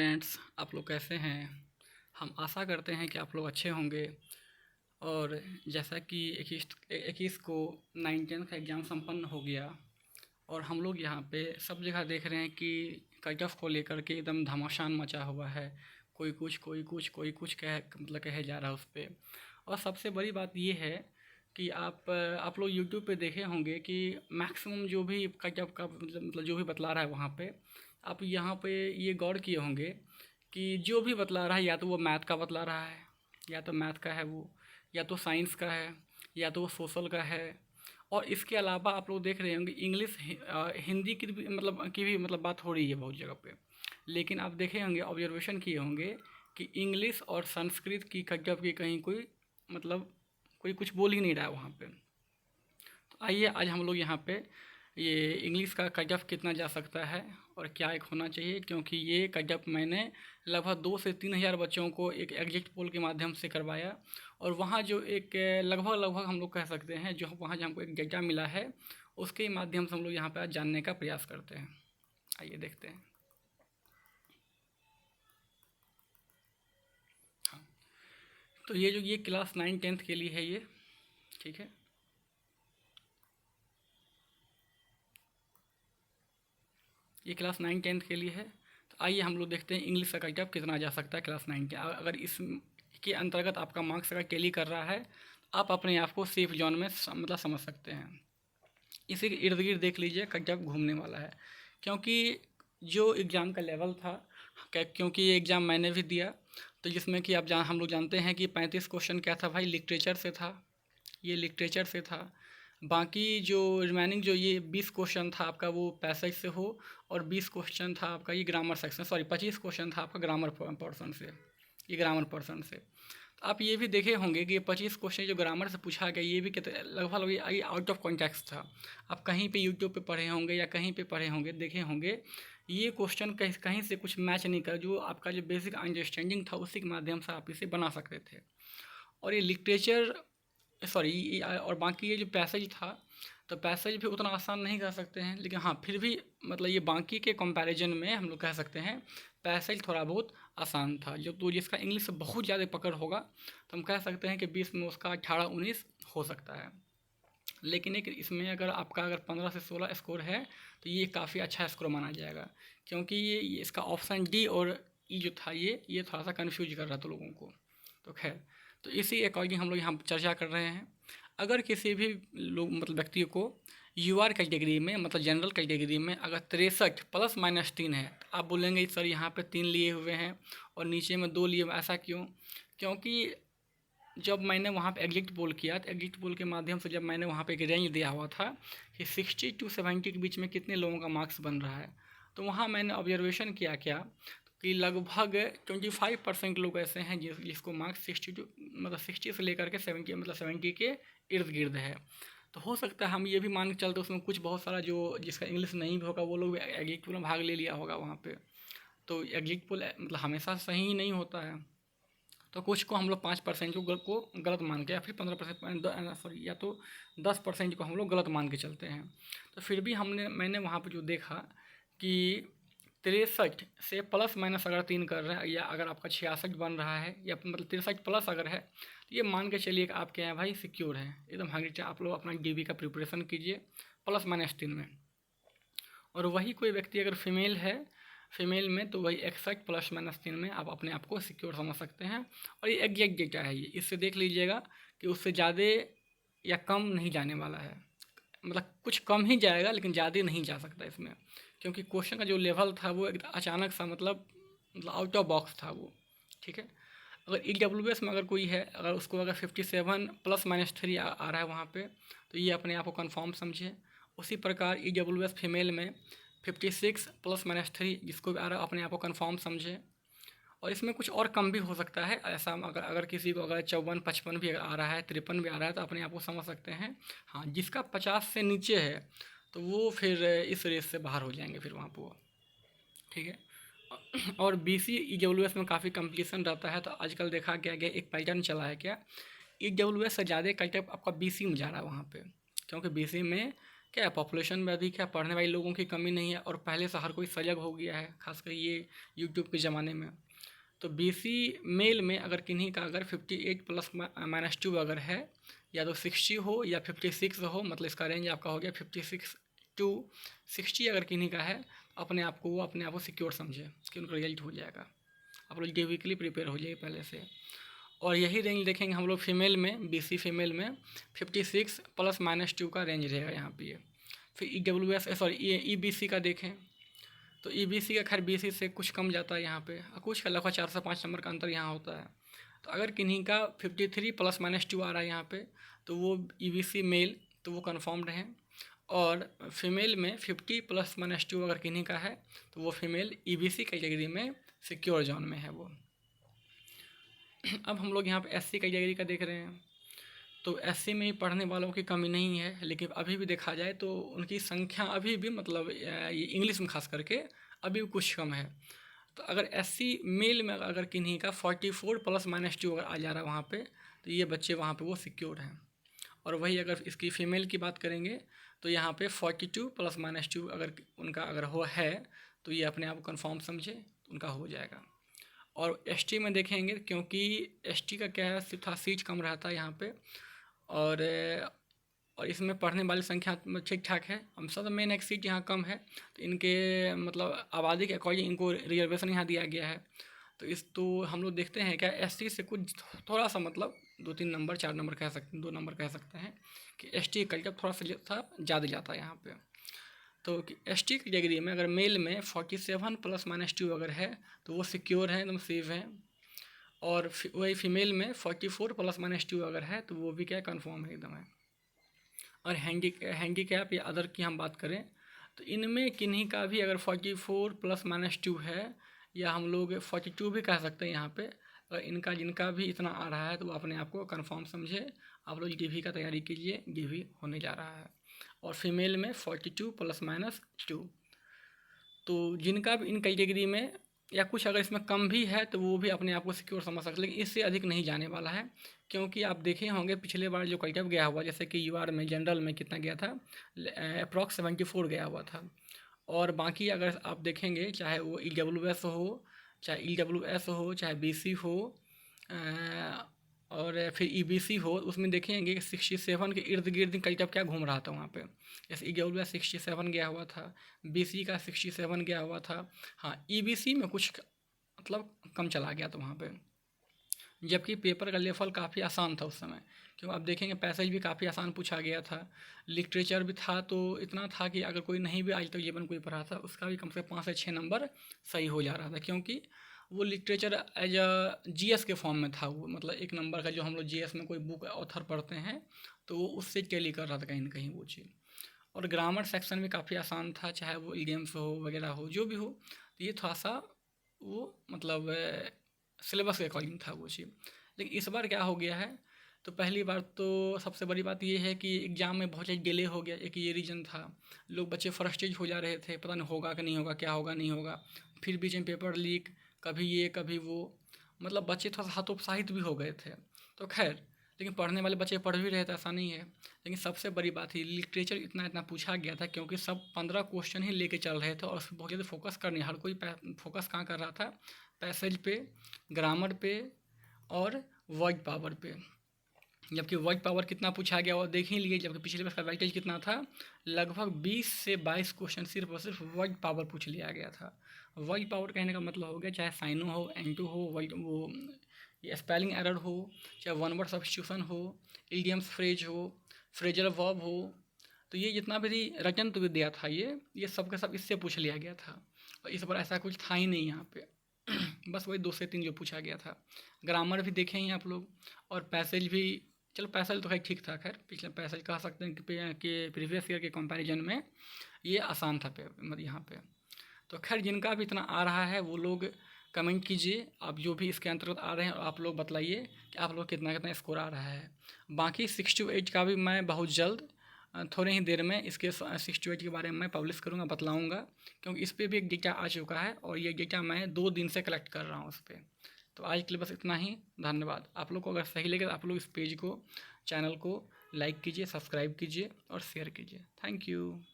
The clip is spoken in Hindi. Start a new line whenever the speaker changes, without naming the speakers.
फ्रेंड्स, आप लोग कैसे हैं। हम आशा करते हैं कि आप लोग अच्छे होंगे। और जैसा कि 21 को 9th का एग्ज़ाम संपन्न हो गया और हम लोग यहाँ पे सब जगह देख रहे हैं कि कट ऑफ को लेकर के एकदम घमासान मचा हुआ है। कोई कुछ कहे जा रहा है उस पे। और सबसे बड़ी बात ये है कि आप लोग यूट्यूब पे देखे होंगे कि मैक्सिमम जो भी कट ऑफ का मतलब जो भी बतला रहा है वहाँ पे, आप यहाँ पे ये गौर किए होंगे कि जो भी बतला रहा है या तो वो मैथ का बतला रहा है, या तो मैथ का है वो, या तो साइंस का है, या तो वो सोशल का है। और इसके अलावा आप लोग देख रहे होंगे इंग्लिश हिंदी की भी बात हो रही है बहुत जगह पे। लेकिन आप देखे होंगे, ऑब्जर्वेशन किए होंगे कि इंग्लिश और संस्कृत की कज्जब की कहीं कोई मतलब कोई कुछ बोल ही नहीं रहा है वहाँ पे। तो आइए आज हम लोग यहाँ पे ये इंग्लिश का कट कितना जा सकता है और क्या एक होना चाहिए, क्योंकि ये कट मैंने लगभग 2 से 3 हज़ार बच्चों को एक एग्जिट पोल के माध्यम से करवाया। और वहाँ जो एक लगभग लगभग हम लोग कह सकते हैं जो वहाँ जो हमको एक डेटा मिला है उसके माध्यम से हम लोग यहाँ पे आज जानने का प्रयास करते हैं। आइए देखते हैं। हाँ, तो ये क्लास 9 10th के लिए है ये, ठीक है। ये क्लास 9 10th के लिए है। तो आइए हम लोग देखते हैं इंग्लिश का कट कितना जा सकता है क्लास 9 के। अगर इसके अंतर्गत आपका मार्क्स अगर टैली कर रहा है, आप अपने आप को सेफ जोन में समझ सकते हैं। इसी के इर्द गिर्द देख लीजिए कट घूमने वाला है, क्योंकि जो एग्ज़ाम का लेवल था, क्योंकि ये एग्ज़ाम मैंने भी दिया, तो जिसमें कि हम लोग जानते हैं कि 35 क्वेश्चन क्या था भाई, लिटरेचर से था। ये लिटरेचर से था। बाकी जो रिमेनिंग जो ये 20 क्वेश्चन था आपका वो पैसेज से हो, और 20 क्वेश्चन था आपका ये ग्रामर सेक्शन, सॉरी 25 क्वेश्चन था आपका ग्रामर पर्सन से, ये ग्रामर पर्सन से। तो आप ये भी देखे होंगे कि ये 25 क्वेश्चन जो ग्रामर से पूछा गया ये भी कितने लगभग ये आउट ऑफ कॉन्टेक्स्ट था। आप कहीं पे यूट्यूब पे पढ़े होंगे या कहीं पे पढ़े होंगे, देखे होंगे, ये क्वेश्चन कहीं कहीं से कुछ मैच नहीं कर, जो आपका जो बेसिक अंडरस्टैंडिंग था उसी के माध्यम से आप इसे बना सकते थे। और ये लिटरेचर, सॉरी, और बाकी ये जो पैसेज था, तो पैसेज भी उतना आसान नहीं कह सकते हैं, लेकिन हाँ फिर भी मतलब ये बाकी के कंपैरिजन में हम लोग कह सकते हैं पैसेज थोड़ा बहुत आसान था। जो तो जिसका इंग्लिश से बहुत ज़्यादा पकड़ होगा तो हम कह सकते हैं कि 20 में उसका 18 19 हो सकता है। लेकिन एक इसमें अगर 15 से 16 स्कोर है तो ये काफ़ी अच्छा स्कोर माना जाएगा, क्योंकि ये इसका ऑप्शन डी और ई जो था ये थोड़ा सा कन्फ्यूज कर रहा था लोगों को। तो खैर, तो इसी अकॉर्डिंग हम लोग यहाँ चर्चा कर रहे हैं। अगर किसी भी लोग मतलब व्यक्ति को यूआर कैटेगरी में मतलब जनरल कैटेगरी में अगर 63 +- 3 है, तो आप बोलेंगे सर यहाँ पे 3 लिए हुए हैं और नीचे में 2 लिए हुए, ऐसा क्यों? क्योंकि जब मैंने वहाँ पे एग्जिट पोल किया तो एग्जिट पोल के माध्यम से जब मैंने वहाँ पे एक रेंज दिया हुआ था कि 60 to 70 के बीच में कितने लोगों का मार्क्स बन रहा है, तो वहाँ मैंने ऑब्जर्वेशन किया क्या कि लगभग 25% लोग ऐसे हैं जिसको मार्क्स 60 से लेकर के 70 के इर्द गिर्द है। तो हो सकता है हम ये भी मान के चलते उसमें कुछ बहुत सारा जो जिसका इंग्लिश नहीं भी होगा वो लोग एग्जिट पोल में भाग ले लिया होगा वहाँ पे। तो एग्जिट पोल मतलब हमेशा सही ही नहीं होता है। तो कुछ को हम लोग 5% को गलत मान के, या फिर 15%, सॉरी, या तो 10% को हम लोग गलत मान के चलते हैं। तो फिर भी मैंने वहाँ पर जो देखा कि 63 से ± अगर 3 कर रहा है, या अगर आपका 66 बन रहा है, या मतलब 63 प्लस अगर है, तो ये मान के चलिए कि आप क्या है भाई, सिक्योर है एकदम। हाँ, आप लोग अपना डीबी का प्रिपरेशन कीजिए ±3 में। और वही कोई व्यक्ति अगर फीमेल है, फीमेल में तो वही 61 ±3 में आप अपने आप को सिक्योर समझ सकते हैं। और ये एग्जैक्ट डेटा है, ये इससे देख लीजिएगा कि उससे ज़्यादा या कम नहीं जाने वाला है। मतलब कुछ कम ही जाएगा लेकिन ज़्यादा नहीं जा सकता इसमें, क्योंकि क्वेश्चन का जो लेवल था वो एक अचानक सा मतलब आउट ऑफ बॉक्स था वो, ठीक है। अगर ई डब्ल्यू एस में अगर कोई है, अगर उसको अगर 57 ±3 आ रहा है वहाँ पे, तो ये अपने आप को कन्फर्म समझे। उसी प्रकार ई डब्ल्यू एस फीमेल में 56 ±3 जिसको भी आ रहा है अपने आप को कन्फर्म समझे। और इसमें कुछ और कम भी हो सकता है, ऐसा अगर किसी को अगर 54 55 भी आ रहा है, 53 भी आ रहा है, तो अपने आप को समझ सकते हैं। हाँ, जिसका 50 से नीचे है तो वो फिर इस रेस से बाहर हो जाएंगे फिर वहाँ पर वो, ठीक है। और B C E W S में काफ़ी कंपटीशन रहता है, तो आजकल देखा गया एक पैटर्न चला है क्या, ई डब्ल्यू एस से ज़्यादा कट ऑफ आपका बी सी में जा रहा है वहाँ पे, क्योंकि बी सी में क्या है, पॉपुलेशन भी अधिक है, पढ़ने वाले लोगों की कमी नहीं है, और पहले से हर कोई सजग हो गया है, खासकर ये यूट्यूब के ज़माने में। तो बीसी मेल में अगर किन्हीं का अगर 58 प्लस माइनस 2 अगर है, या तो 60 हो या 56 हो, मतलब इसका रेंज आपका हो गया 56 टू 60 अगर किन्हीं का है, अपने आप को सिक्योर समझे कि उनका रिजल्ट हो जाएगा। आप लोग डीवी के लिए प्रिपेयर हो जाइए पहले से। और यही रेंज देखेंगे हम लोग फीमेल में, बीसी फीमेल में 56 प्लस माइनस 2 का रेंज रहेगा यहाँ पे। फिर ईबीसी का देखें तो ईबीसी का खैर बीसी से कुछ कम जाता है यहाँ पे, कुछ का लगभग 4 से 5 नंबर का अंतर यहाँ होता है। तो अगर किन्हीं का 53 प्लस माइनस 2 आ रहा है यहाँ पे, तो वो ईबीसी मेल तो वो कन्फर्म्ड है। और फीमेल में 50 प्लस माइनस 2 अगर किन्हीं का है, तो वो फीमेल ईबीसी कैटेगरी में सिक्योर जोन में है वो। अब हम लोग यहाँ पे एससी कैटेगरी का देख रहे हैं। तो एससी में ही पढ़ने वालों की कमी नहीं है, लेकिन अभी भी देखा जाए तो उनकी संख्या अभी भी मतलब ये इंग्लिश में खास करके अभी भी कुछ कम है। तो अगर एससी मेल में अगर किन्हीं का 44 प्लस माइनस 2 अगर आ जा रहा है वहाँ पे, तो ये बच्चे वहाँ पे वो सिक्योर हैं। और वही अगर इसकी फ़ीमेल की बात करेंगे तो यहाँ पे 42 प्लस माइनस 2 अगर उनका अगर हो है, तो ये अपने आप को कन्फर्म समझे, उनका हो जाएगा। और एसटी में देखेंगे, क्योंकि एसटी का क्या है, सिर्फ था सीट कम रहता है यहाँ पे, और इसमें पढ़ने वाली संख्या ठीक ठाक है। हम सब मेन एक सीट यहाँ कम है, तो इनके मतलब आबादी के अकॉर्डिंग इनको रिजर्वेशन यहाँ दिया गया है। तो हम लोग देखते हैं क्या एसटी से कुछ थोड़ा सा मतलब 2-3 नंबर 4 नंबर कह सकते हैं, 2 नंबर कह सकते हैं कि एसटी कल्चर थोड़ा सा ज़्यादा जाता है यहाँ पे। तो एसटी कैटेगरी में अगर मेल में 47 प्लस माइनस 2 अगर है, तो वो सिक्योर है, एकदम सेफ है। और वही फीमेल में 44 प्लस माइनस 2 अगर है, तो वो भी क्या कन्फर्म है, एकदम है। और हैंडीकैप या अदर की हम बात करें, तो इनमें किन्हीं का भी अगर 44 प्लस माइनस 2 है, या हम लोग 42 भी कह सकते हैं यहाँ पे, अगर इनका जिनका भी इतना आ रहा है, तो वो अपने आप को कन्फर्म समझे, आप लोग डीवी का तैयारी कीजिए, डीवी होने जा रहा है। और फीमेल में 42 प्लस माइनस 2। तो जिनका भी इन कैटेगरी में या कुछ अगर इसमें कम भी है, तो वो भी अपने आप को सिक्योर समझ सकते, लेकिन इससे अधिक नहीं जाने वाला है। क्योंकि आप देखे होंगे पिछले बार जो कट ऑफ गया हुआ, जैसे कि यूआर में जनरल में कितना गया था, अप्रॉक्स 74 गया हुआ था। और बाकी अगर आप देखेंगे, चाहे वो EWS हो, चाहे EWS हो, चाहे BC हो, और फिर EBC हो, उसमें देखेंगे कि 67 के इर्द गिर्द कट ऑफ क्या घूम रहा था वहाँ पे। जैसे EWS 67 गया हुआ था, BC का 67 गया हुआ था। हाँ, EBC में कुछ मतलब कम चला गया था वहाँ पे, जबकि पेपर का लेवल काफ़ी आसान था उस समय। क्योंकि आप देखेंगे पैसेज भी काफ़ी आसान पूछा गया था, लिटरेचर भी था, तो इतना था कि अगर कोई नहीं भी आज तक जीवन कोई पढ़ा था, उसका भी कम से कम 5 से 6 नंबर सही हो जा रहा था। क्योंकि वो लिटरेचर एज अ जीएस के फॉर्म में था, वो मतलब 1 नंबर का जो हम लोग जीएस में कोई बुक ऑथर पढ़ते हैं, तो वो उससे टेली कर रहा था कहीं ना कहीं वो चीज़। और ग्रामर सेक्शन भी काफ़ी आसान था, चाहे वो इडियम्स हो वगैरह हो, जो भी हो, तो ये थोड़ा सा वो मतलब सिलेबस के अकॉर्डिंग था वो चीज़। लेकिन इस बार क्या हो गया है, तो पहली बार तो सबसे बड़ी बात ये है कि एग्ज़ाम में बहुत ज़्यादा डिले हो गया। एक ये रीज़न था, लोग बच्चे फ्रस्ट्रेट हो जा रहे थे, पता नहीं होगा कि नहीं होगा, क्या होगा नहीं होगा। फिर बीच में पेपर लीक, कभी ये कभी वो, मतलब बच्चे थोड़ा सा हतोत्साहित भी हो गए थे। तो खैर, लेकिन पढ़ने वाले बच्चे पढ़ भी रहे थे, ऐसा नहीं है। लेकिन सबसे बड़ी बात ही लिटरेचर इतना इतना पूछा गया था, क्योंकि सब 15 क्वेश्चन ही लेके चल रहे थे, और उस पर बहुत ज़्यादा फोकस करने, हर कोई फोकस कहाँ कर रहा था, पैसेज पे, ग्रामर पे और वर्ड पावर पे। जबकि वर्ड पावर कितना पूछा गया वो देख ही लिए, जबकि पिछले वर्ष का वेटेज कितना था, लगभग 20 से 22 क्वेश्चन सिर्फ और सिर्फ वर्ड पावर पूछ लिया गया था। वर्ड पावर कहने का मतलब हो गया, चाहे साइनो हो, एंटू हो, वर्ड वो ये स्पेलिंग एरर हो, चाहे वन वर्ड सब्स्टिट्यूशन हो, इडियम्स फ्रेज हो, फ्रेजल वर्ब हो, तो ये जितना भी रचन विद्या था, ये सब का सब इससे पूछ लिया गया था। और इस बार ऐसा कुछ था ही नहीं यहाँ पे बस वही 2 से 3 जो पूछा गया था। ग्रामर भी देखे ही आप लोग, और पैसेज भी, चलो पैसेज तो खैर ठीक था, खैर पिछले पैसेज कह सकते हैं कि प्रीवियस ईयर के कंपैरिजन में ये आसान था मतलब यहाँ पे। तो खैर जिनका भी इतना आ रहा है वो लोग कमेंट कीजिए, आप जो भी इसके अंतर्गत आ रहे हैं, और आप लोग बताइए कि आप लोग कितना कितना स्कोर आ रहा है। बाकी 6 to 8 का भी मैं बहुत जल्द थोड़े ही देर में इसके 6 to 8 के बारे में मैं पब्लिश करूँगा, बतलाऊँगा, क्योंकि इस पर भी एक डेटा आ चुका है, और ये डेटा मैं 2 दिन से कलेक्ट कर रहा हूँ उस पर। तो आज के लिए बस इतना ही, धन्यवाद। आप लोग को अगर सही लगे तो आप लोग इस पेज को, चैनल को लाइक कीजिए, सब्सक्राइब कीजिए और शेयर कीजिए। Thank you.